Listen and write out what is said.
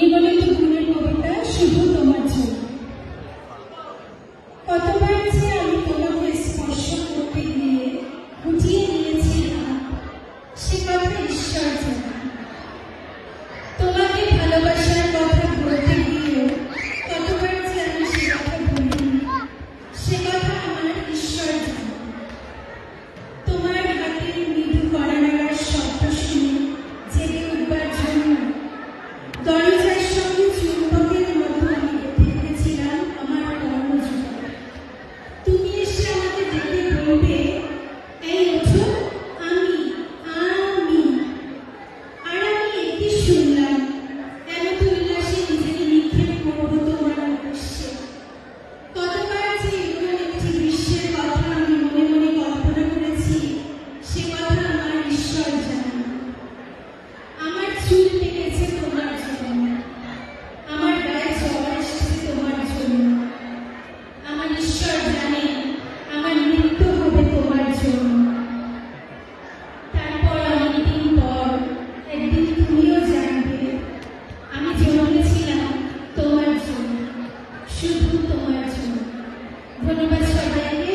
নিগলিত গুণের কবিতা শুধু তোমার জন্য। কতবার যে আমি তোমাকে স্পর্শ করতে গিয়ে গুটিয়ে নিয়েছি হাত, সে কথা ঈশ্বর জানে। তোমাকে ভালোবাসার কথা বলতে গিয়েও কতবার যে আমি সে কথা বলিনি, সে কথা আমার ঈশ্বর জানে। তোমার হাতের মৃদু কড়া নাড়ার শব্দ শুনে জেগে উঠবার জন্য দরজার সঙ্গে চুম্বকের মতো আমি গেঁথে রেখেছিলাম আমার কর্মজীবন। তুমি এসে আমাকে ডেকে বলবে, এই ওঠো, আমি আমি আর আমি একই শুনলাম, এমত উল্লাসে নিজেকে নিক্ষেপ করবো তোমার উদ্দেশ্যে। কতবার যে এমন একটি দৃশ্যের কথা আমি মনে মনে কল্পনা করেছি, সে কথা আমার ঈশ্বর জানে। আমার চুল পেকেছে তোমার জন্য, আমার গায়ে জ্বর এসেছে তোমার জন্য। আমার ঈশ্বর জানে আমার মৃত্যু হবে তোমার জন্য। তারপর অনেকদিন পর একদিন তুমিও জানবে আমি জন্মেছিলাম তোমার জন্য, শুধু তোমার জন্য। ধন্যবাদ সবাইকে।